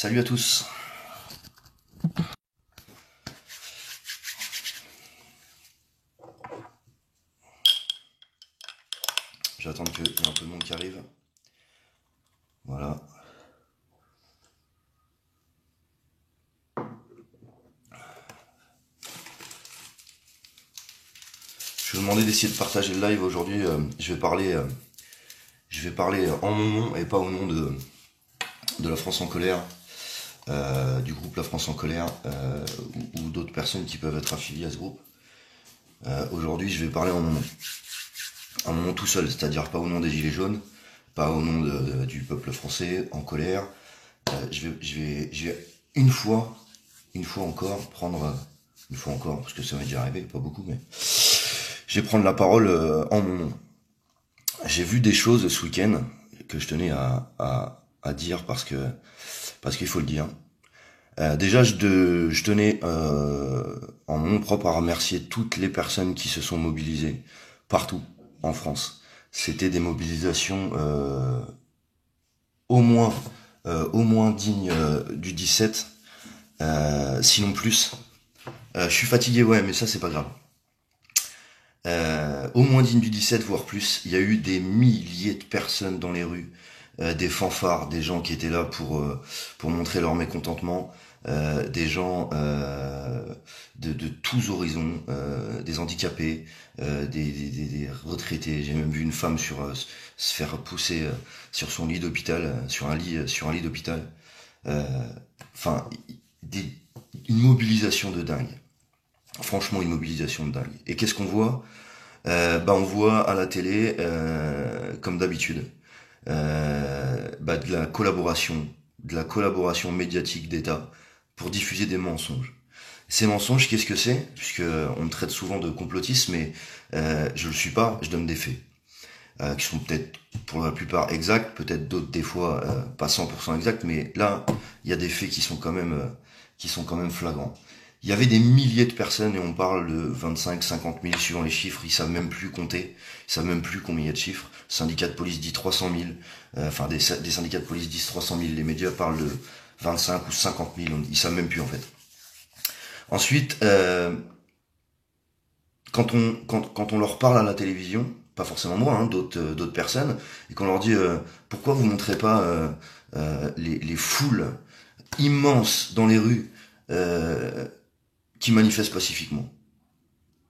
Salut à tous. Je vais attendre qu'il y ait un peu de monde qui arrive. Voilà. Je vais vous demander d'essayer de partager le live aujourd'hui. Je vais parler en mon nom et pas au nom de la France en colère, du groupe La France en colère, ou d'autres personnes qui peuvent être affiliées à ce groupe. Aujourd'hui, je vais parler en mon nom tout seul, c'est-à-dire pas au nom des Gilets jaunes, pas au nom du peuple français en colère. Je vais une fois encore prendre, une fois encore, parce que ça m'est déjà arrivé, pas beaucoup, mais je vais prendre la parole en mon nom. J'ai vu des choses ce week-end que je tenais à dire parce qu'il faut le dire. Déjà, je tenais en mon nom propre à remercier toutes les personnes qui se sont mobilisées partout en France. C'était des mobilisations au moins dignes du 17, sinon plus. Je suis fatigué, ouais, mais ça c'est pas grave. Au moins digne du 17, voire plus. Il y a eu des milliers de personnes dans les rues, des fanfares, des gens qui étaient là pour montrer leur mécontentement, des gens de tous horizons, des handicapés, des retraités. J'ai même vu une femme se faire pousser sur son lit d'hôpital, sur un lit d'hôpital. Enfin, une mobilisation de dingue. Franchement, une mobilisation de dingue. Et qu'est-ce qu'on voit? On voit à la télé, comme d'habitude, de la collaboration médiatique d'État pour diffuser des mensonges. Ces mensonges, qu'est-ce que c'est? Puisque on me traite souvent de complotiste, mais je le suis pas, je donne des faits. Qui sont peut-être pour la plupart exacts, peut-être d'autres des fois pas 100% exacts, mais là, il y a des faits qui sont quand même flagrants. Il y avait des milliers de personnes, et on parle de 25, 50 000 suivant les chiffres, ils savent même plus compter, ils savent même plus combien il y a de chiffres. Le syndicat de police dit 300 000, des syndicats de police disent 300 000, les médias parlent de 25 ou 50 000, ils savent même plus en fait. Ensuite, quand on leur parle à la télévision, pas forcément moi, hein, d'autres personnes, et qu'on leur dit pourquoi vous montrez pas les foules immenses dans les rues qui manifestent pacifiquement.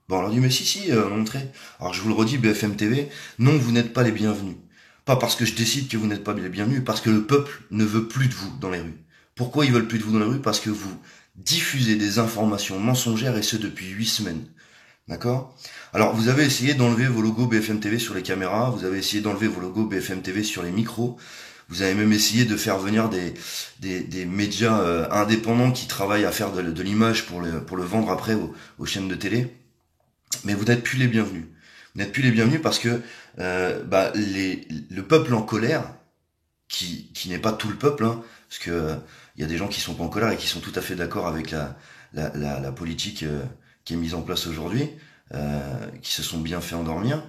Bon, on leur dit mais si, montrez. Alors je vous le redis, BFM TV, non, vous n'êtes pas les bienvenus. Pas parce que je décide que vous n'êtes pas les bienvenus, parce que le peuple ne veut plus de vous dans les rues. Pourquoi ils veulent plus de vous dans les rues? Parce que vous diffusez des informations mensongères, et ce depuis 8 semaines. D'accord? Alors, vous avez essayé d'enlever vos logos BFM TV sur les caméras, vous avez essayé d'enlever vos logos BFM TV sur les micros, vous avez même essayé de faire venir des médias indépendants qui travaillent à faire de l'image pour le vendre après aux chaînes de télé. Mais vous n'êtes plus les bienvenus. Vous n'êtes plus les bienvenus parce que le peuple en colère, qui n'est pas tout le peuple, hein, parce que y a des gens qui sont pas en colère et qui sont tout à fait d'accord avec la politique qui est mise en place aujourd'hui, qui se sont bien fait endormir,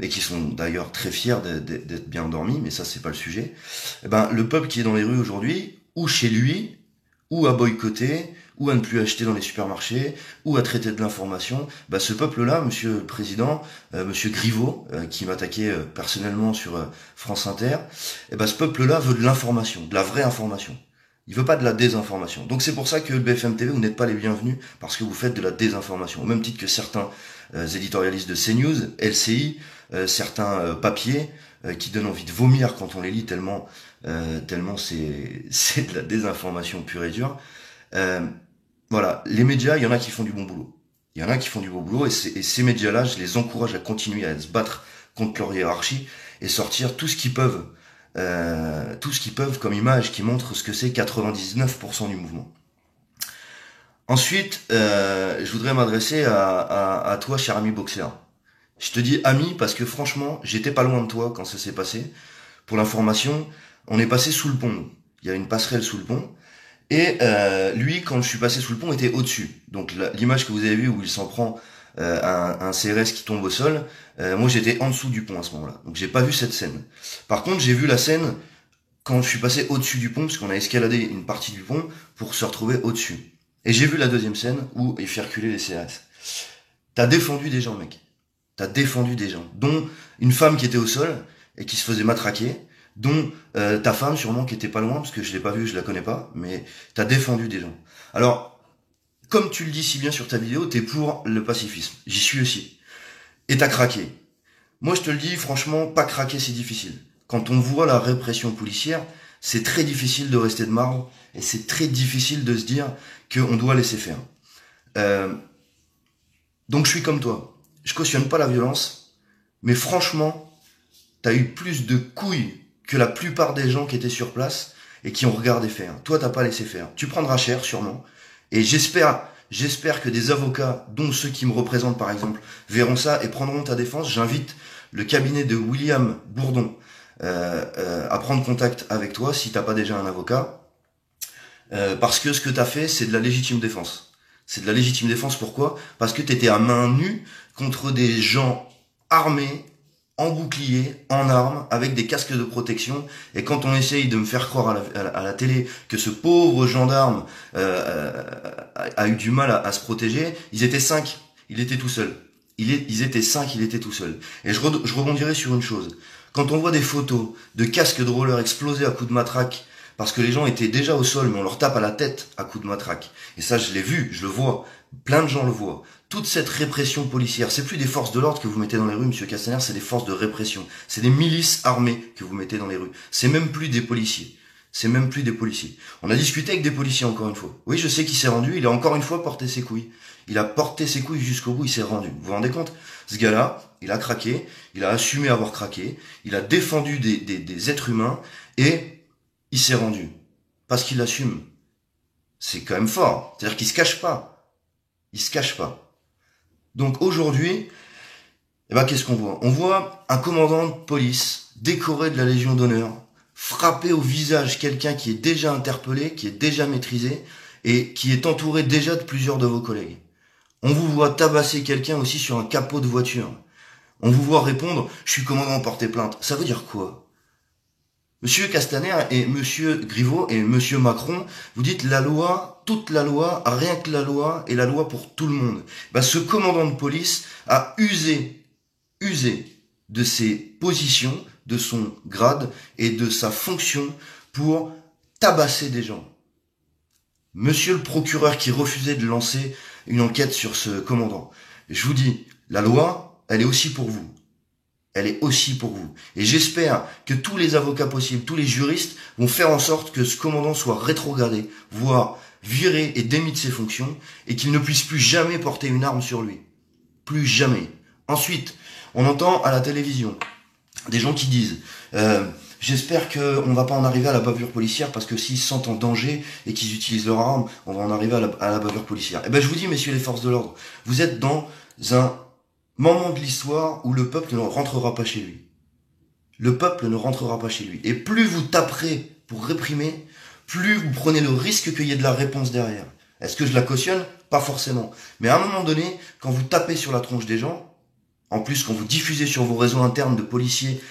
et qui sont d'ailleurs très fiers d'être bien endormis, mais ça c'est pas le sujet. Le peuple qui est dans les rues aujourd'hui, ou chez lui, ou à boycotter, ou à ne plus acheter dans les supermarchés, ou à traiter de l'information, ce peuple-là, monsieur le président, monsieur Griveaux, qui m'attaquait personnellement sur France Inter, ce peuple-là veut de l'information, de la vraie information. Il veut pas de la désinformation. Donc c'est pour ça que le BFM TV, vous n'êtes pas les bienvenus, parce que vous faites de la désinformation. Au même titre que certains éditorialistes de CNews, LCI, certains papiers qui donnent envie de vomir quand on les lit, tellement c'est de la désinformation pure et dure. Voilà, les médias, il y en a qui font du bon boulot. Il y en a qui font du bon boulot, et ces médias-là, je les encourage à continuer à se battre contre leur hiérarchie et sortir tout ce qu'ils peuvent comme image qui montre ce que c'est 99% du mouvement. Ensuite, je voudrais m'adresser à toi, cher ami boxeur. Je te dis ami parce que franchement, j'étais pas loin de toi quand ça s'est passé. Pour l'information, on est passé sous le pont. Il y a une passerelle sous le pont. Et lui, quand je suis passé sous le pont, était au-dessus. Donc l'image que vous avez vue où il s'en prend un CRS qui tombe au sol, moi j'étais en dessous du pont à ce moment-là. Donc j'ai pas vu cette scène. Par contre, j'ai vu la scène quand je suis passé au-dessus du pont, parce qu'on a escaladé une partie du pont pour se retrouver au-dessus. Et j'ai vu la deuxième scène où il fait reculer les CRS. T'as défendu des gens, mec. T'as défendu des gens, dont une femme qui était au sol et qui se faisait matraquer, dont ta femme sûrement qui était pas loin, parce que je l'ai pas vue, je la connais pas, mais t'as défendu des gens. Alors, comme tu le dis si bien sur ta vidéo, t'es pour le pacifisme. J'y suis aussi. Et t'as craqué. Moi, je te le dis, franchement, pas craquer, c'est difficile. Quand on voit la répression policière, c'est très difficile de rester de marbre et c'est très difficile de se dire qu'on doit laisser faire. Donc, je suis comme toi. Je cautionne pas la violence, mais franchement, t'as eu plus de couilles que la plupart des gens qui étaient sur place et qui ont regardé faire. Toi, t'as pas laissé faire. Tu prendras cher, sûrement. Et j'espère que des avocats, dont ceux qui me représentent par exemple, verront ça et prendront ta défense. J'invite le cabinet de William Bourdon à prendre contact avec toi si t'as pas déjà un avocat. Parce que ce que t'as fait, c'est de la légitime défense. C'est de la légitime défense, pourquoi? Parce que t'étais à main nue contre des gens armés, en bouclier, en armes, avec des casques de protection. Et quand on essaye de me faire croire à la télé que ce pauvre gendarme a eu du mal à se protéger, ils étaient 5, il était tout seul. Ils étaient 5, il était tout seul. Et je rebondirai sur une chose. Quand on voit des photos de casques de roller explosés à coups de matraque, parce que les gens étaient déjà au sol, mais on leur tape à la tête à coups de matraque. Et ça, je l'ai vu, je le vois. Plein de gens le voient. Toute cette répression policière, c'est plus des forces de l'ordre que vous mettez dans les rues, monsieur Castaner, c'est des forces de répression. C'est des milices armées que vous mettez dans les rues. C'est même plus des policiers. C'est même plus des policiers. On a discuté avec des policiers encore une fois. Oui, je sais qu'il s'est rendu, il a encore une fois porté ses couilles. Il a porté ses couilles jusqu'au bout, il s'est rendu. Vous vous rendez compte? Ce gars-là, il a craqué, il a assumé avoir craqué, il a défendu des êtres humains et il s'est rendu. Parce qu'il assume. C'est quand même fort. C'est-à-dire qu'il se cache pas. Il se cache pas. Donc aujourd'hui, eh ben, qu'est-ce qu'on voit? On voit un commandant de police décoré de la Légion d'honneur, frapper au visage quelqu'un qui est déjà interpellé, qui est déjà maîtrisé et qui est entouré déjà de plusieurs de vos collègues. On vous voit tabasser quelqu'un aussi sur un capot de voiture. On vous voit répondre « Je suis commandant, porter plainte ». Ça veut dire quoi? Monsieur Castaner et Monsieur Griveaux et Monsieur Macron, vous dites la loi, toute la loi, rien que la loi et la loi pour tout le monde. Ben, ce commandant de police a usé de ses positions, de son grade et de sa fonction pour tabasser des gens. Monsieur le procureur qui refusait de lancer une enquête sur ce commandant, je vous dis, la loi, elle est aussi pour vous. Elle est aussi pour vous. Et j'espère que tous les avocats possibles, tous les juristes vont faire en sorte que ce commandant soit rétrogradé, voire viré et démis de ses fonctions, et qu'il ne puisse plus jamais porter une arme sur lui. Plus jamais. Ensuite, on entend à la télévision des gens qui disent j'espère qu'on va pas en arriver à la bavure policière parce que s'ils se sentent en danger et qu'ils utilisent leur arme, on va en arriver à la bavure policière. Eh ben je vous dis, messieurs les forces de l'ordre, vous êtes dans un moment de l'histoire où le peuple ne rentrera pas chez lui. Le peuple ne rentrera pas chez lui. Et plus vous taperez pour réprimer, plus vous prenez le risque qu'il y ait de la réponse derrière. Est-ce que je la cautionne? Pas forcément. Mais à un moment donné, quand vous tapez sur la tronche des gens, en plus quand vous diffusez sur vos réseaux internes de policiers,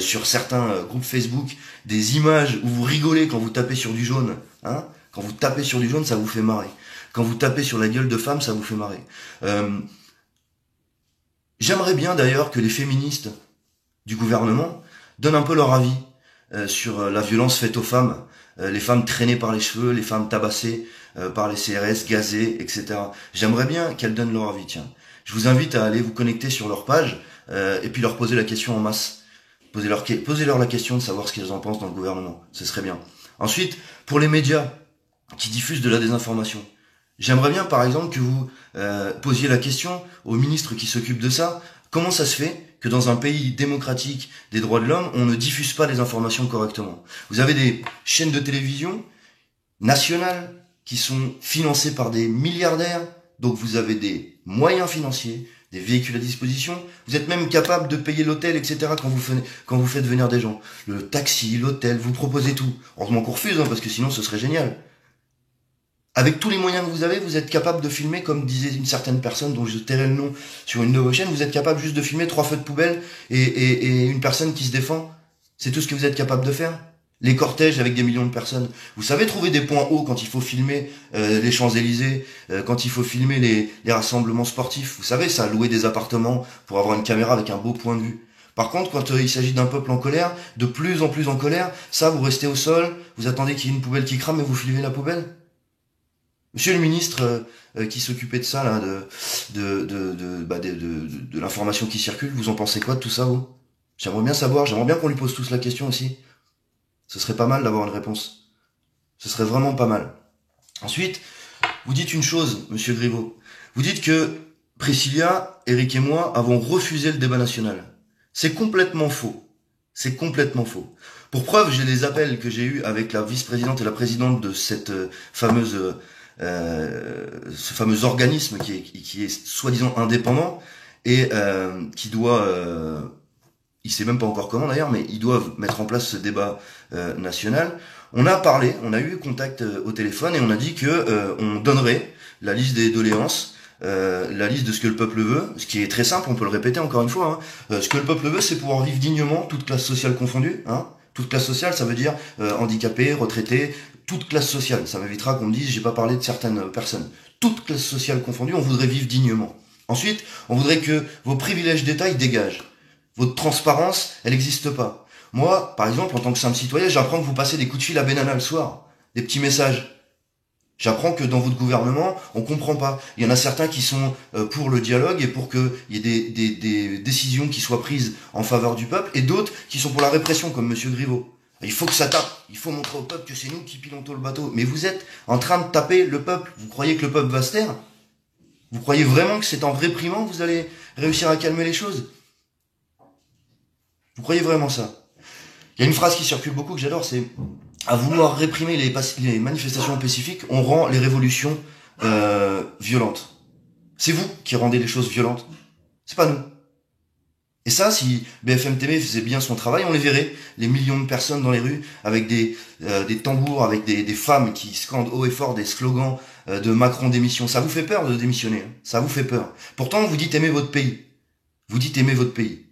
sur certains groupes Facebook, des images où vous rigolez quand vous tapez sur du jaune, hein, quand vous tapez sur du jaune, ça vous fait marrer. Quand vous tapez sur la gueule de femme, ça vous fait marrer. J'aimerais bien d'ailleurs que les féministes du gouvernement donnent un peu leur avis sur la violence faite aux femmes, les femmes traînées par les cheveux, les femmes tabassées par les CRS, gazées, etc. J'aimerais bien qu'elles donnent leur avis, tiens. Je vous invite à aller vous connecter sur leur page et puis leur poser la question en masse. Posez-leur la question de savoir ce qu'elles en pensent dans le gouvernement. Ce serait bien. Ensuite, pour les médias qui diffusent de la désinformation, j'aimerais bien, par exemple, que vous posiez la question au ministre qui s'occupe de ça. Comment ça se fait que dans un pays démocratique des droits de l'homme, on ne diffuse pas les informations correctement? Vous avez des chaînes de télévision nationales qui sont financées par des milliardaires, donc vous avez des moyens financiers, des véhicules à disposition. Vous êtes même capable de payer l'hôtel, etc. quand vous faites venir des gens. Le taxi, l'hôtel, vous proposez tout. Heureusement qu'on refuse, hein, parce que sinon ce serait génial. Avec tous les moyens que vous avez, vous êtes capable de filmer, comme disait une certaine personne dont je tairai le nom sur une de vos chaînes, vous êtes capable juste de filmer 3 feux de poubelle et une personne qui se défend. C'est tout ce que vous êtes capable de faire. Les cortèges avec des millions de personnes. Vous savez trouver des points hauts quand il faut filmer les Champs-Élysées, quand il faut filmer les rassemblements sportifs. Vous savez ça, louer des appartements pour avoir une caméra avec un beau point de vue. Par contre, quand il s'agit d'un peuple en colère, de plus en plus en colère, ça, vous restez au sol, vous attendez qu'il y ait une poubelle qui crame et vous filmez la poubelle. Monsieur le ministre qui s'occupait de ça, là, de l'information qui circule, vous en pensez quoi de tout ça, vous? J'aimerais bien savoir, j'aimerais bien qu'on lui pose tous la question aussi. Ce serait pas mal d'avoir une réponse. Ce serait vraiment pas mal. Ensuite, vous dites une chose, monsieur Griveaux. Vous dites que Priscilla, Eric et moi avons refusé le débat national. C'est complètement faux. C'est complètement faux. Pour preuve, j'ai des appels que j'ai eus avec la vice-présidente et la présidente de cette ce fameux organisme qui est soi-disant indépendant et qui doit il sait même pas encore comment d'ailleurs, mais ils doivent mettre en place ce débat national. On a parlé, on a eu contact au téléphone et on a dit que on donnerait la liste des doléances, la liste de ce que le peuple veut, ce qui est très simple, on peut le répéter encore une fois. Ce que le peuple veut, c'est pouvoir vivre dignement, toute classe sociale confondue. Toute classe sociale, ça veut dire handicapés, retraités, toute classe sociale. Ça m'évitera qu'on me dise, j'ai pas parlé de certaines personnes. Toute classe sociale confondue, on voudrait vivre dignement. Ensuite, on voudrait que vos privilèges d'État, ils dégagent. Votre transparence, elle n'existe pas. Moi, par exemple, en tant que simple citoyen, j'apprends que vous passez des coups de fil à Benalla le soir, des petits messages. J'apprends que dans votre gouvernement, on comprend pas. Il y en a certains qui sont pour le dialogue et pour qu'il y ait des décisions qui soient prises en faveur du peuple, et d'autres qui sont pour la répression, comme monsieur Griveaux. Il faut que ça tape. Il faut montrer au peuple que c'est nous qui pilotons le bateau. Mais vous êtes en train de taper le peuple. Vous croyez que le peuple va se taire? Vous croyez vraiment que c'est en réprimant que vous allez réussir à calmer les choses? Vous croyez vraiment ça? Il y a une phrase qui circule beaucoup que j'adore, c'est à vouloir réprimer les manifestations pacifiques, on rend les révolutions violentes. C'est vous qui rendez les choses violentes. C'est pas nous. Et ça, si BFM TV faisait bien son travail, on les verrait, les millions de personnes dans les rues, avec des tambours, avec des femmes qui scandent haut et fort des slogans de Macron démission. Ça vous fait peur de démissionner, hein. Ça vous fait peur. Pourtant, vous dites aimer votre pays. Vous dites aimer votre pays.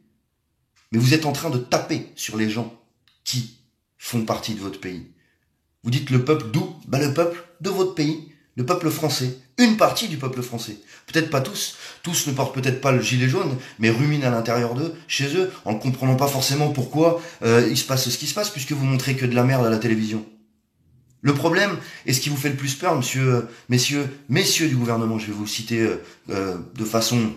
Mais vous êtes en train de taper sur les gens qui font partie de votre pays. Vous dites le peuple d'où? Le peuple de votre pays, le peuple français, une partie du peuple français. Peut-être pas tous, tous ne portent peut-être pas le gilet jaune, mais ruminent à l'intérieur d'eux, chez eux, en ne comprenant pas forcément pourquoi il se passe ce qui se passe, puisque vous montrez que de la merde à la télévision. Le problème, et ce qui vous fait le plus peur, messieurs du gouvernement, je vais vous le citer de façon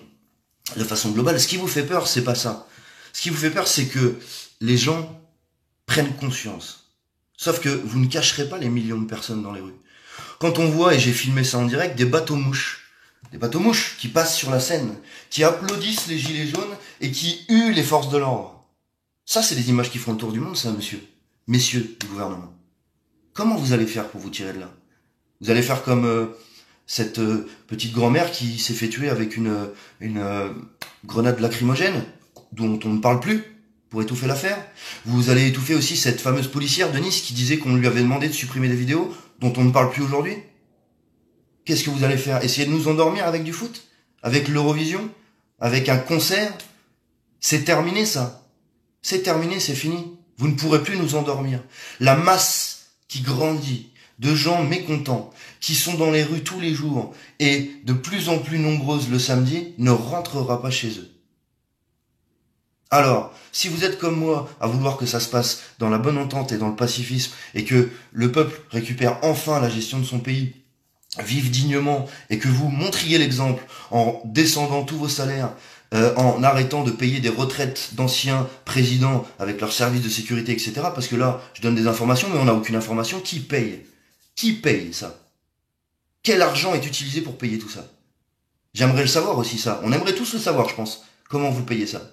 globale, ce qui vous fait peur, c'est pas ça. Ce qui vous fait peur, c'est que les gens prennent conscience. Sauf que vous ne cacherez pas les millions de personnes dans les rues. Quand on voit, et j'ai filmé ça en direct, des bateaux-mouches qui passent sur la Seine, qui applaudissent les gilets jaunes et qui huent les forces de l'ordre. Ça, c'est des images qui font le tour du monde, ça, messieurs du gouvernement. Comment vous allez faire pour vous tirer de là? Vous allez faire comme cette petite grand-mère qui s'est fait tuer avec une grenade lacrymogène dont on ne parle plus, pour étouffer l'affaire. Vous allez étouffer aussi cette fameuse policière de Nice qui disait qu'on lui avait demandé de supprimer des vidéos dont on ne parle plus aujourd'hui. Qu'est-ce que vous allez faire? Essayer de nous endormir avec du foot? Avec l'Eurovision? Avec un concert? C'est terminé ça. C'est terminé, c'est fini. Vous ne pourrez plus nous endormir. La masse qui grandit de gens mécontents, qui sont dans les rues tous les jours et de plus en plus nombreuses le samedi, ne rentrera pas chez eux. Alors, si vous êtes comme moi à vouloir que ça se passe dans la bonne entente et dans le pacifisme et que le peuple récupère enfin la gestion de son pays, vive dignement et que vous montriez l'exemple en descendant tous vos salaires, en arrêtant de payer des retraites d'anciens présidents avec leurs services de sécurité, etc. Parce que là, je donne des informations, mais on n'a aucune information. Qui paye? Qui paye ça? Quel argent est utilisé pour payer tout ça? J'aimerais le savoir aussi ça. On aimerait tous le savoir, je pense. Comment vous payez ça?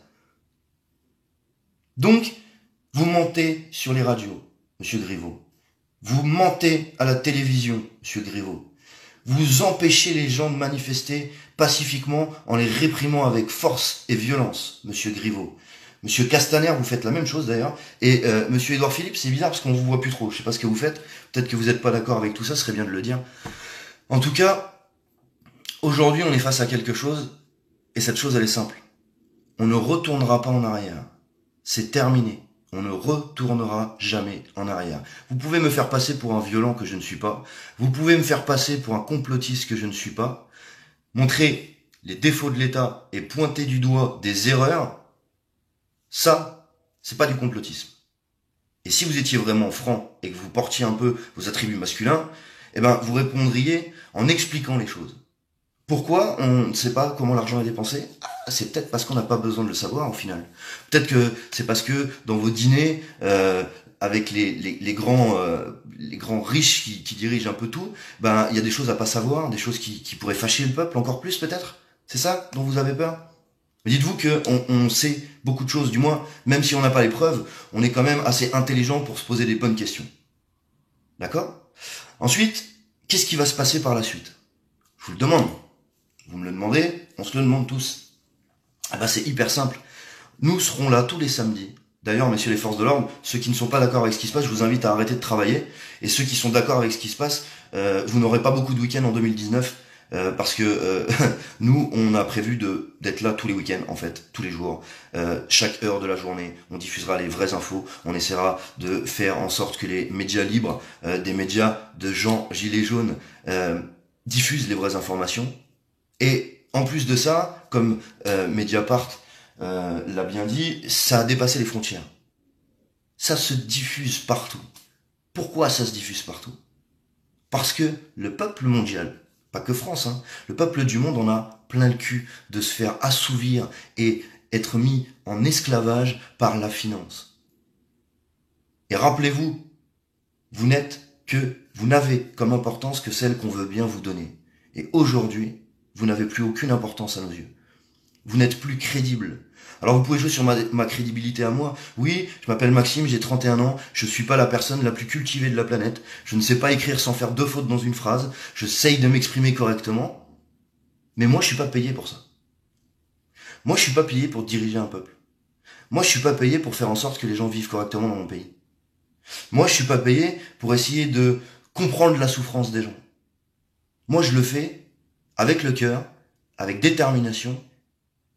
Donc, vous mentez sur les radios, monsieur Griveaux. Vous mentez à la télévision, monsieur Griveaux. Vous empêchez les gens de manifester pacifiquement en les réprimant avec force et violence, monsieur Griveaux. Monsieur Castaner, vous faites la même chose d'ailleurs. Et monsieur Édouard Philippe, c'est bizarre parce qu'on vous voit plus trop. Je sais pas ce que vous faites. Peut-être que vous n'êtes pas d'accord avec tout ça, ce serait bien de le dire. En tout cas, aujourd'hui, on est face à quelque chose, et cette chose, elle est simple. On ne retournera pas en arrière. C'est terminé. On ne retournera jamais en arrière. Vous pouvez me faire passer pour un violent que je ne suis pas. Vous pouvez me faire passer pour un complotiste que je ne suis pas. Montrer les défauts de l'État et pointer du doigt des erreurs. Ça, c'est pas du complotisme. Et si vous étiez vraiment franc et que vous portiez un peu vos attributs masculins, eh ben, vous répondriez en expliquant les choses. Pourquoi on ne sait pas comment l'argent est dépensé? C'est peut-être parce qu'on n'a pas besoin de le savoir au final. Peut-être que c'est parce que dans vos dîners, avec les grands riches qui dirigent un peu tout, ben il y a des choses à pas savoir, des choses qui pourraient fâcher le peuple encore plus peut-être. C'est ça dont vous avez peur? Mais dites-vous que on sait beaucoup de choses, du moins, même si on n'a pas les preuves, on est quand même assez intelligent pour se poser des bonnes questions. D'accord? Ensuite, qu'est-ce qui va se passer par la suite? Je vous le demande. Vous me le demandez, on se le demande tous. Ah bah c'est hyper simple. Nous serons là tous les samedis. D'ailleurs, messieurs les forces de l'ordre, ceux qui ne sont pas d'accord avec ce qui se passe, je vous invite à arrêter de travailler. Et ceux qui sont d'accord avec ce qui se passe, vous n'aurez pas beaucoup de week-ends en 2019. Parce que nous, on a prévu d'être là tous les week-ends, en fait, tous les jours, chaque heure de la journée. On diffusera les vraies infos. On essaiera de faire en sorte que les médias libres, des médias de gens gilets jaunes, diffusent les vraies informations. Et en plus de ça, comme Mediapart l'a bien dit, ça a dépassé les frontières. Ça se diffuse partout. Pourquoi ça se diffuse partout? Parce que le peuple mondial, pas que France, hein, le peuple du monde en a plein le cul de se faire assouvir et être mis en esclavage par la finance. Et rappelez-vous, vous n'avez comme importance que celle qu'on veut bien vous donner. Et aujourd'hui, vous n'avez plus aucune importance à nos yeux. Vous n'êtes plus crédible. Alors vous pouvez jouer sur ma crédibilité à moi. Oui, je m'appelle Maxime, j'ai 31 ans, je suis pas la personne la plus cultivée de la planète, je ne sais pas écrire sans faire 2 fautes dans une phrase, j'essaye de m'exprimer correctement, mais moi je suis pas payé pour ça. Moi je suis pas payé pour diriger un peuple. Moi je suis pas payé pour faire en sorte que les gens vivent correctement dans mon pays. Moi je suis pas payé pour essayer de comprendre la souffrance des gens. Moi je le fais avec le cœur, avec détermination.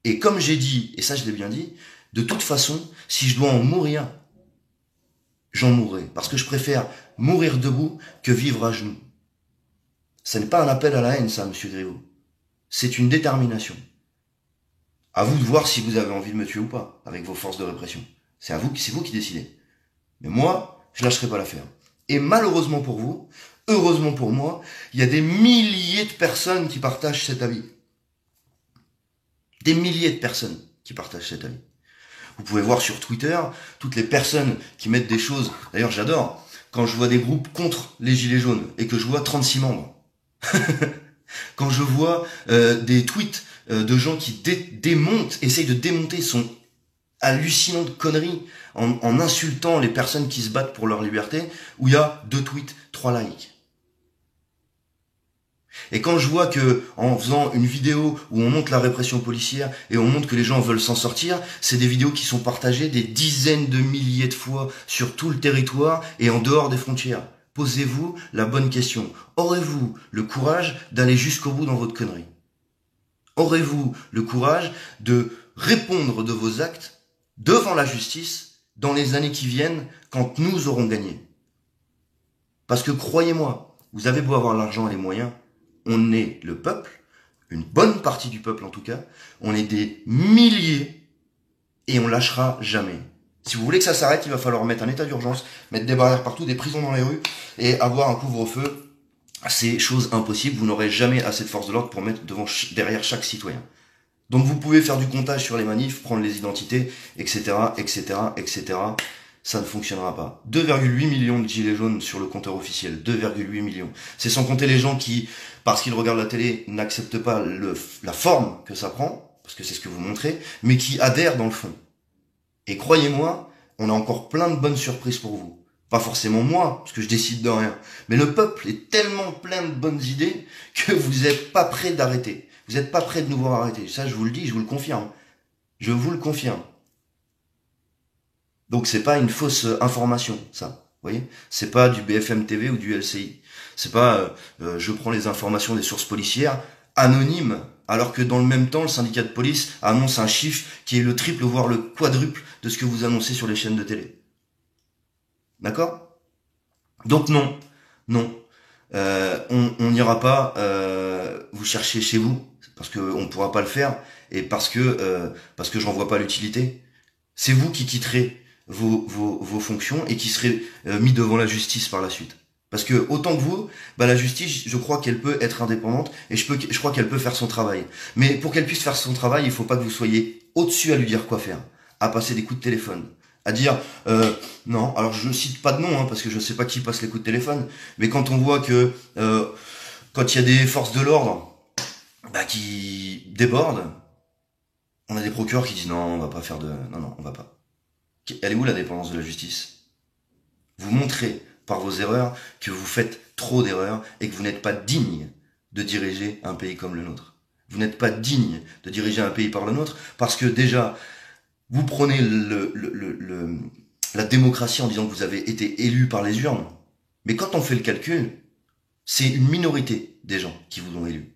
Et comme j'ai dit, et ça je l'ai bien dit, de toute façon, si je dois en mourir, j'en mourrai. Parce que je préfère mourir debout que vivre à genoux. Ce n'est pas un appel à la haine, ça, monsieur Griveaux. C'est une détermination. À vous de voir si vous avez envie de me tuer ou pas, avec vos forces de répression. C'est vous qui décidez. Mais moi, je lâcherai pas l'affaire. Et malheureusement pour vous, heureusement pour moi, il y a des milliers de personnes qui partagent cet avis. Des milliers de personnes qui partagent cet avis. Vous pouvez voir sur Twitter toutes les personnes qui mettent des choses. D'ailleurs, j'adore quand je vois des groupes contre les gilets jaunes et que je vois 36 membres. Quand je vois des tweets de gens qui essayent de démonter son hallucinante connerie en insultant les personnes qui se battent pour leur liberté, où il y a 2 tweets, 3 likes. Et quand je vois que, en faisant une vidéo où on montre la répression policière et on montre que les gens veulent s'en sortir, c'est des vidéos qui sont partagées des dizaines de milliers de fois sur tout le territoire et en dehors des frontières. Posez-vous la bonne question. Aurez-vous le courage d'aller jusqu'au bout dans votre connerie? Aurez-vous le courage de répondre de vos actes devant la justice dans les années qui viennent quand nous aurons gagné? Parce que croyez-moi, vous avez beau avoir l'argent et les moyens, on est le peuple, une bonne partie du peuple en tout cas, on est des milliers et on lâchera jamais. Si vous voulez que ça s'arrête, il va falloir mettre un état d'urgence, mettre des barrières partout, des prisons dans les rues et avoir un couvre-feu. C'est chose impossible, vous n'aurez jamais assez de force de l'ordre pour mettre derrière chaque citoyen. Donc vous pouvez faire du comptage sur les manifs, prendre les identités, etc., etc., etc. Ça ne fonctionnera pas. 2,8 millions de gilets jaunes sur le compteur officiel. 2,8 millions. C'est sans compter les gens qui, parce qu'ils regardent la télé, n'acceptent pas la forme que ça prend, parce que c'est ce que vous montrez, mais qui adhèrent dans le fond. Et croyez-moi, on a encore plein de bonnes surprises pour vous. Pas forcément moi, parce que je décide de rien. Mais le peuple est tellement plein de bonnes idées que vous n'êtes pas prêt d'arrêter. Vous n'êtes pas prêt de nous voir arrêter. Ça, je vous le dis, je vous le confirme. Je vous le confirme. Donc c'est pas une fausse information, ça. Vous voyez, c'est pas du BFM TV ou du LCI. C'est pas je prends les informations des sources policières anonymes, alors que dans le même temps, le syndicat de police annonce un chiffre qui est le triple voire le quadruple de ce que vous annoncez sur les chaînes de télé. D'accord? Donc non, non. On n'ira pas vous chercher chez vous, parce qu'on ne pourra pas le faire, et parce que j'en vois pas l'utilité. C'est vous qui quitterez vos fonctions et qui serez mis devant la justice par la suite. Parce que autant que vous, bah la justice, je crois qu'elle peut être indépendante et je crois qu'elle peut faire son travail. Mais pour qu'elle puisse faire son travail, il faut pas que vous soyez au-dessus à lui dire quoi faire, à passer des coups de téléphone, à dire non. Alors je cite pas de nom parce que je sais pas qui passe les coups de téléphone, mais quand on voit que quand il y a des forces de l'ordre qui débordent, on a des procureurs qui disent non, on va pas faire de non, on va pas. Elle est où la dépendance de la justice? Vous montrez par vos erreurs que vous faites trop d'erreurs et que vous n'êtes pas digne de diriger un pays comme le nôtre. Vous n'êtes pas digne de diriger un pays par le nôtre parce que déjà, vous prenez la démocratie en disant que vous avez été élu par les urnes. Mais quand on fait le calcul, c'est une minorité des gens qui vous ont élu.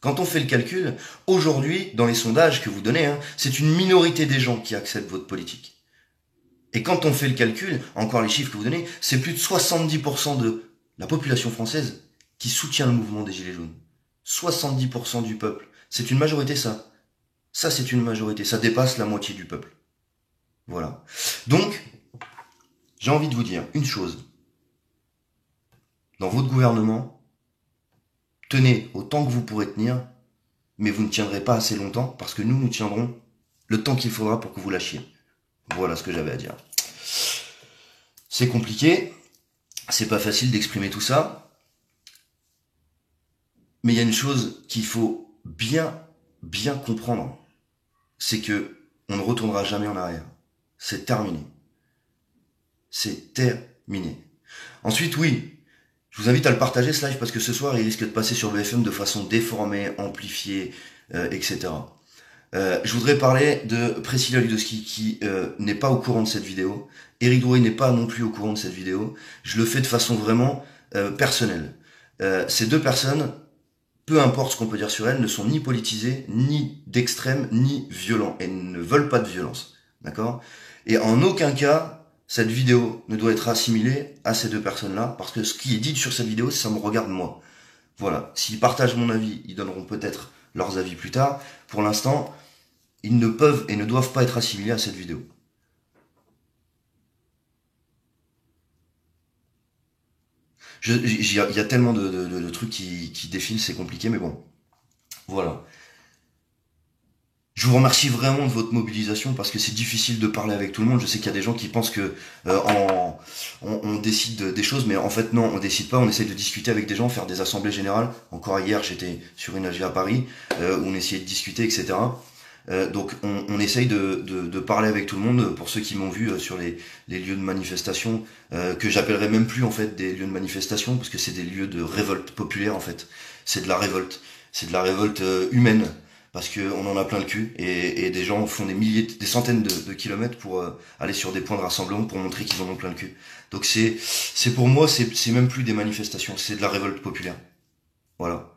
Quand on fait le calcul, aujourd'hui, dans les sondages que vous donnez, c'est une minorité des gens qui acceptent votre politique. Et quand on fait le calcul, encore les chiffres que vous donnez, c'est plus de 70% de la population française qui soutient le mouvement des Gilets jaunes. 70% du peuple. C'est une majorité, ça. Ça, c'est une majorité. Ça dépasse la moitié du peuple. Voilà. Donc, j'ai envie de vous dire une chose. Dans votre gouvernement, tenez autant que vous pourrez tenir, mais vous ne tiendrez pas assez longtemps, parce que nous tiendrons le temps qu'il faudra pour que vous lâchiez. Voilà ce que j'avais à dire. C'est compliqué, c'est pas facile d'exprimer tout ça, mais il y a une chose qu'il faut bien comprendre, c'est que on ne retournera jamais en arrière. C'est terminé. C'est terminé. Ensuite, oui, je vous invite à le partager ce live parce que ce soir, il risque de passer sur BFM de façon déformée, amplifiée, etc. Je voudrais parler de Priscilla Ludowski qui n'est pas au courant de cette vidéo. Éric Drouet n'est pas non plus au courant de cette vidéo. Je le fais de façon vraiment personnelle. Ces deux personnes, peu importe ce qu'on peut dire sur elles, ne sont ni politisées, ni d'extrême, ni violents. Elles ne veulent pas de violence. D'accord? Et en aucun cas, cette vidéo ne doit être assimilée à ces deux personnes-là, parce que ce qui est dit sur cette vidéo, ça me regarde moi. Voilà. S'ils partagent mon avis, ils donneront peut-être leurs avis plus tard. Pour l'instant, ils ne peuvent et ne doivent pas être assimilés à cette vidéo. Il y a tellement de trucs qui défilent, c'est compliqué, mais bon. Voilà. Je vous remercie vraiment de votre mobilisation parce que c'est difficile de parler avec tout le monde. Je sais qu'il y a des gens qui pensent que on décide des choses, mais en fait non, on décide pas. On essaye de discuter avec des gens, faire des assemblées générales. Encore hier, j'étais sur une AG à Paris où on essayait de discuter, etc. Donc on essaye de parler avec tout le monde. Pour ceux qui m'ont vu sur les lieux de manifestation, que j'appellerais même plus en fait des lieux de manifestation parce que c'est des lieux de révolte populaire en fait. C'est de la révolte humaine parce que on en a plein le cul et des gens font des centaines de kilomètres pour aller sur des points de rassemblement pour montrer qu'ils en ont plein le cul. Donc c'est pour moi c'est même plus des manifestations, c'est de la révolte populaire. Voilà.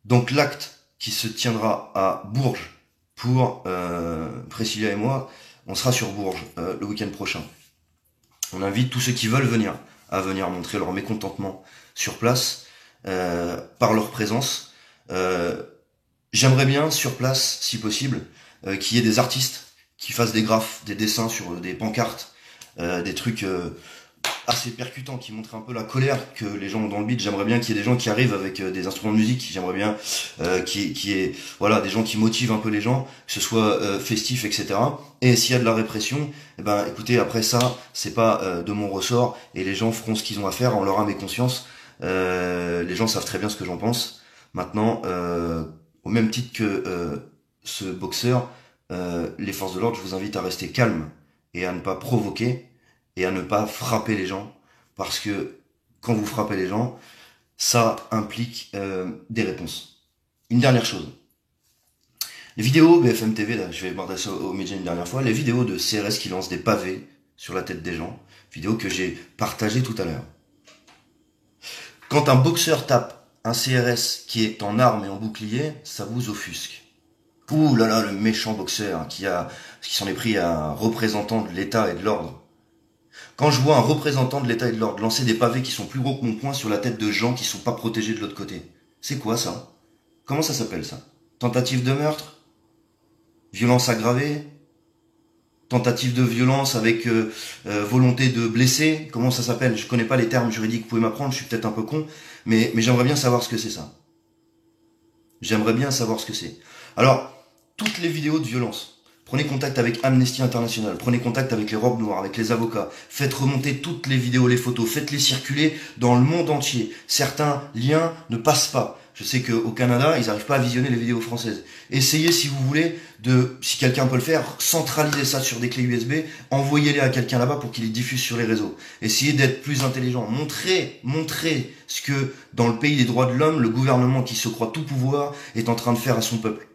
Donc l'acte qui se tiendra à Bourges pour Priscilla et moi, on sera sur Bourges le week-end prochain. On invite tous ceux qui veulent venir à venir montrer leur mécontentement sur place par leur présence. J'aimerais bien sur place, si possible, qu'il y ait des artistes qui fassent des graphes, des dessins sur des pancartes, des trucs assez percutants qui montrent un peu la colère que les gens ont dans le beat. J'aimerais bien qu'il y ait des gens qui arrivent avec des instruments de musique. J'aimerais bien qu'il y ait voilà des gens qui motivent un peu les gens, que ce soit festif, etc. Et s'il y a de la répression, eh ben écoutez, après ça, c'est pas de mon ressort et les gens feront ce qu'ils ont à faire en leur âme et conscience. Les gens savent très bien ce que j'en pense. Maintenant, au même titre que ce boxeur, les forces de l'ordre, je vous invite à rester calme et à ne pas provoquer et à ne pas frapper les gens, parce que quand vous frappez les gens, ça implique des réponses. Une dernière chose. Les vidéos BFM TV, là, je vais m'adresser aux médias une dernière fois, les vidéos de CRS qui lancent des pavés sur la tête des gens, vidéo que j'ai partagée tout à l'heure. Quand un boxeur tape un CRS qui est en armes et en bouclier, ça vous offusque. Ouh là là, le méchant boxeur qui s'en est pris à un représentant de l'État et de l'ordre. Quand je vois un représentant de l'État et de l'ordre lancer des pavés qui sont plus gros que mon poing sur la tête de gens qui sont pas protégés de l'autre côté, c'est quoi ça? Comment ça s'appelle ça? Tentative de meurtre? Violence aggravée? Tentative de violence avec volonté de blesser? Comment ça s'appelle? Je connais pas les termes juridiques, vous pouvez m'apprendre, je suis peut-être un peu con, mais j'aimerais bien savoir ce que c'est ça. J'aimerais bien savoir ce que c'est. Alors, toutes les vidéos de violence, prenez contact avec Amnesty International, prenez contact avec les robes noires, avec les avocats, faites remonter toutes les vidéos, les photos, faites-les circuler dans le monde entier. Certains liens ne passent pas. Je sais qu'au Canada, ils n'arrivent pas à visionner les vidéos françaises. Essayez, si vous voulez, si quelqu'un peut le faire, centralisez ça sur des clés USB, envoyez-les à quelqu'un là-bas pour qu'il les diffuse sur les réseaux. Essayez d'être plus intelligent. Montrez ce que, dans le pays des droits de l'homme, le gouvernement qui se croit tout pouvoir est en train de faire à son peuple.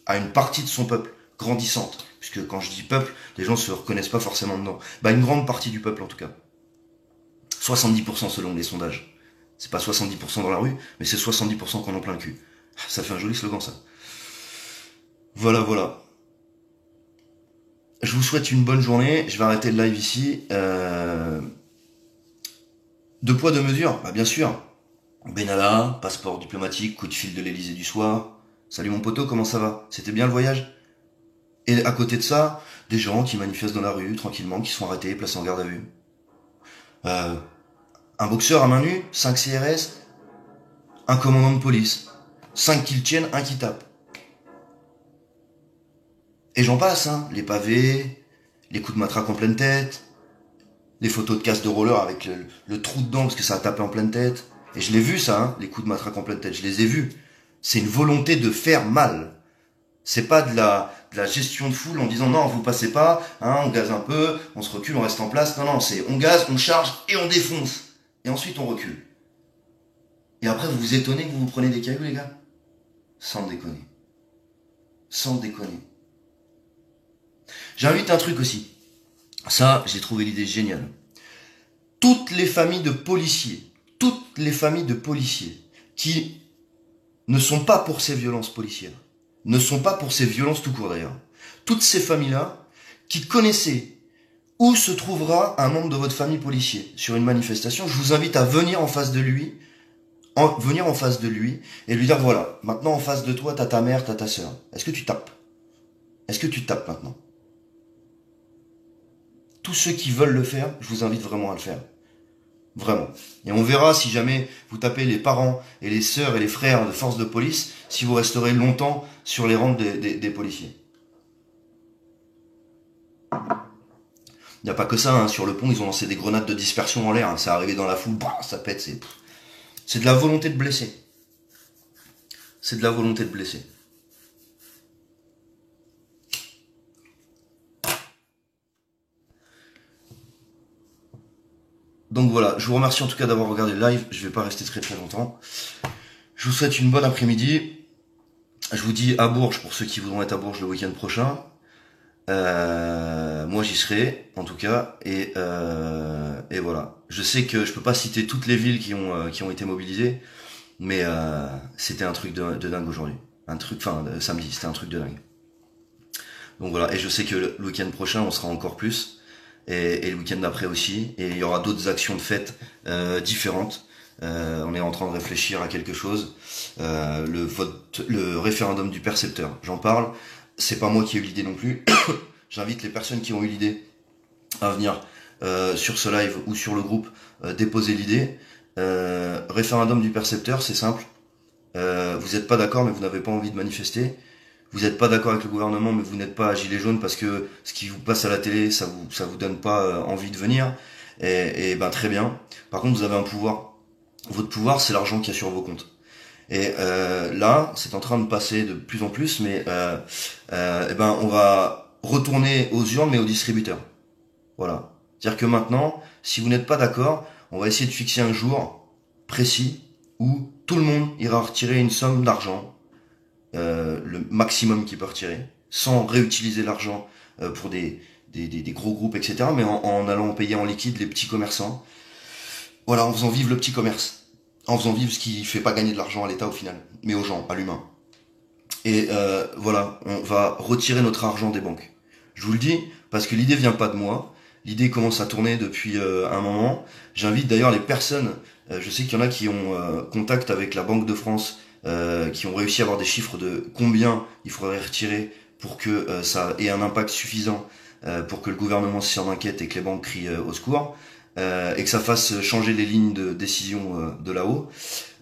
À une partie de son peuple, grandissante. Puisque quand je dis peuple, les gens se reconnaissent pas forcément dedans. Une grande partie du peuple en tout cas. 70% selon les sondages. C'est pas 70% dans la rue, mais c'est 70% qu'on en plein le cul. Ça fait un joli slogan, ça. Voilà. Je vous souhaite une bonne journée. Je vais arrêter le live ici. Deux poids, deux mesures, bien sûr. Benalla, passeport diplomatique, coup de fil de l'Elysée du soir. Salut mon poteau, comment ça va? C'était bien le voyage? Et à côté de ça, des gens qui manifestent dans la rue, tranquillement, qui sont arrêtés, placés en garde à vue. Un boxeur à main nue, 5 CRS, un commandant de police. 5 qui le tiennent, un qui tape. Et j'en passe, hein. Les pavés, les coups de matraque en pleine tête, les photos de casse de roller avec le trou dedans parce que ça a tapé en pleine tête. Et je l'ai vu ça, hein, les coups de matraque en pleine tête, je les ai vus. C'est une volonté de faire mal. C'est pas de la gestion de foule en disant non, vous passez pas, hein, on gaze un peu, on se recule, on reste en place. Non, c'est on gaze, on charge et on défonce. Et ensuite on recule. Et après vous vous étonnez que vous vous prenez des cailloux, les gars? Sans déconner. Sans déconner. J'invite un truc aussi. Ça, j'ai trouvé l'idée géniale. Toutes les familles de policiers qui ne sont pas pour ces violences policières, ne sont pas pour ces violences tout court d'ailleurs, toutes ces familles-là qui connaissaient où se trouvera un membre de votre famille policier sur une manifestation, je vous invite à venir en face de lui, et lui dire voilà, maintenant en face de toi, t'as ta mère, t'as ta sœur. Est-ce que tu tapes? Est-ce que tu tapes maintenant? Tous ceux qui veulent le faire, je vous invite vraiment à le faire. Vraiment. Et on verra si jamais vous tapez les parents et les sœurs et les frères de forces de police, si vous resterez longtemps sur les rangs des policiers. Il n'y a pas que ça, hein. Sur le pont, ils ont lancé des grenades de dispersion en l'air, hein. Ça arrivé dans la foule, bah, ça pète, c'est de la volonté de blesser. C'est de la volonté de blesser. Donc voilà, je vous remercie en tout cas d'avoir regardé le live, je vais pas rester très très longtemps. Je vous souhaite une bonne après-midi. Je vous dis à Bourges pour ceux qui voudront être à Bourges le week-end prochain. Moi j'y serai en tout cas et voilà. Je sais que je peux pas citer toutes les villes qui ont été mobilisées, mais c'était un truc de dingue aujourd'hui. Samedi, c'était un truc de dingue. Donc voilà, et je sais que le week-end prochain on sera encore plus. Et le week-end d'après aussi, et il y aura d'autres actions de fête différentes. On est en train de réfléchir à quelque chose. Le référendum du percepteur, j'en parle. C'est pas moi qui ai eu l'idée non plus. J'invite les personnes qui ont eu l'idée à venir sur ce live ou sur le groupe déposer l'idée. Référendum du percepteur, c'est simple. Vous n'êtes pas d'accord, mais vous n'avez pas envie de manifester. Vous n'êtes pas d'accord avec le gouvernement, mais vous n'êtes pas à gilet jaune parce que ce qui vous passe à la télé, ça vous donne pas envie de venir. Et ben très bien. Par contre, vous avez un pouvoir. Votre pouvoir, c'est l'argent qu'il y a sur vos comptes. Et là, c'est en train de passer de plus en plus, mais on va retourner aux urnes, mais aux distributeurs. Voilà. C'est-à-dire que maintenant, si vous n'êtes pas d'accord, on va essayer de fixer un jour précis où tout le monde ira retirer une somme d'argent. Le maximum qu'il peut retirer, sans réutiliser l'argent pour des gros groupes, etc., mais en allant payer en liquide les petits commerçants. Voilà, en faisant vivre le petit commerce, en faisant vivre ce qui fait pas gagner de l'argent à l'État au final, mais aux gens, à l'humain. Et voilà, on va retirer notre argent des banques. Je vous le dis, parce que l'idée vient pas de moi, L'idée commence à tourner depuis un moment. J'invite d'ailleurs les personnes, je sais qu'il y en a qui ont contact avec la Banque de France, qui ont réussi à avoir des chiffres de combien il faudrait retirer pour que ça ait un impact suffisant pour que le gouvernement s'en inquiète et que les banques crient au secours, et que ça fasse changer les lignes de décision de là-haut.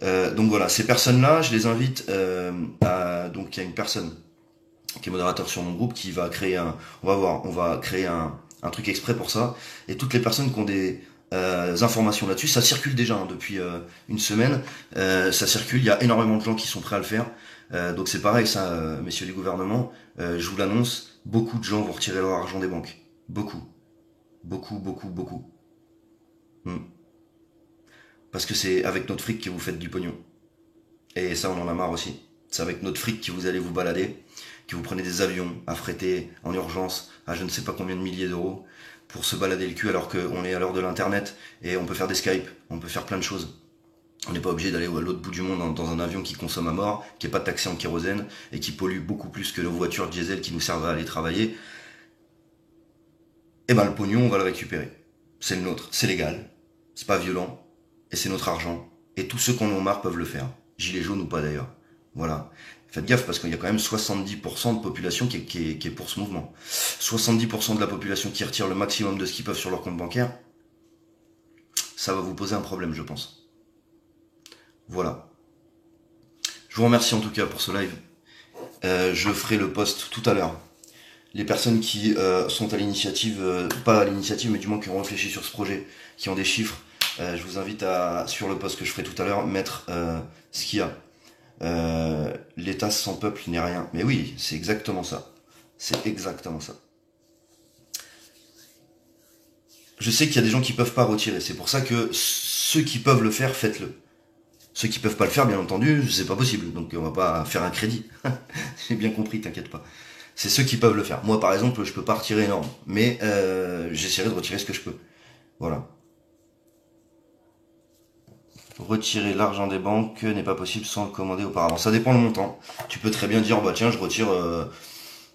Donc voilà, ces personnes-là, je les invite donc il y a une personne qui est modérateur sur mon groupe qui va créer on va créer un truc exprès pour ça, et toutes les personnes qui ont des informations là-dessus, ça circule déjà depuis une semaine, ça circule, il y a énormément de gens qui sont prêts à le faire, donc c'est pareil ça, messieurs les gouvernements, je vous l'annonce, beaucoup de gens vont retirer leur argent des banques, beaucoup, beaucoup, beaucoup, beaucoup. Hmm. Parce que c'est avec notre fric que vous faites du pognon. Et ça, on en a marre aussi. C'est avec notre fric que vous allez vous balader, que vous prenez des avions affrétés en urgence à je ne sais pas combien de milliers d'euros pour se balader le cul alors qu'on est à l'heure de l'internet et on peut faire des Skype, on peut faire plein de choses. On n'est pas obligé d'aller à l'autre bout du monde dans un avion qui consomme à mort, qui n'est pas taxé en kérosène et qui pollue beaucoup plus que nos voitures diesel qui nous servent à aller travailler. Et ben le pognon, on va le récupérer. C'est le nôtre, c'est légal, c'est pas violent, et c'est notre argent. Et tous ceux qui en ont marre peuvent le faire. Gilets jaunes ou pas d'ailleurs. Voilà. Faites gaffe parce qu'il y a quand même 70% de population qui est pour ce mouvement. 70% de la population qui retire le maximum de ce qu'ils peuvent sur leur compte bancaire, ça va vous poser un problème, je pense. Voilà. Je vous remercie en tout cas pour ce live. Je ferai le post tout à l'heure. Les personnes qui sont à l'initiative, pas à l'initiative, mais du moins qui ont réfléchi sur ce projet, qui ont des chiffres, je vous invite à, sur le post que je ferai tout à l'heure, mettre ce qu'il y a. L'État sans peuple n'est rien. Mais oui, c'est exactement ça. C'est exactement ça. Je sais qu'il y a des gens qui peuvent pas retirer. C'est pour ça que ceux qui peuvent le faire, faites-le. Ceux qui peuvent pas le faire, bien entendu, c'est pas possible. Donc on va pas faire un crédit. J'ai bien compris, t'inquiète pas. C'est ceux qui peuvent le faire. Moi, par exemple, je peux pas retirer énorme, mais j'essaierai de retirer ce que je peux. Voilà. Retirer l'argent des banques n'est pas possible sans le commander auparavant. Ça dépend le montant. Tu peux très bien dire, bah tiens, je retire...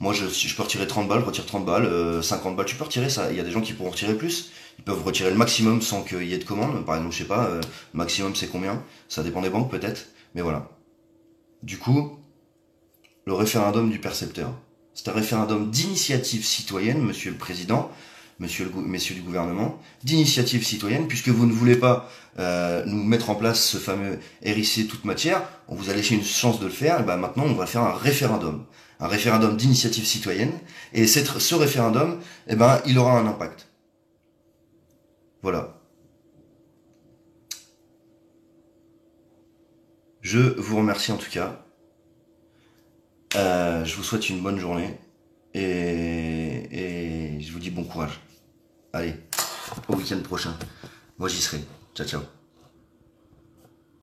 moi, si je peux retirer 30 balles, je retire 30 balles, 50 balles, tu peux retirer ça. Il y a des gens qui pourront retirer plus. Ils peuvent retirer le maximum sans qu'il y ait de commande. Par exemple, je sais pas, maximum c'est combien. Ça dépend des banques peut-être. Mais voilà. Du coup, le référendum du percepteur. C'est un référendum d'initiative citoyenne, monsieur le président, messieurs du gouvernement, d'initiative citoyenne, puisque vous ne voulez pas nous mettre en place ce fameux RIC toute matière, on vous a laissé une chance de le faire, et ben maintenant on va faire un référendum d'initiative citoyenne, et ce référendum, eh ben, il aura un impact. Voilà. Je vous remercie en tout cas. Je vous souhaite une bonne journée et je vous dis bon courage. Allez, au week-end prochain. Moi j'y serai. Ciao ciao.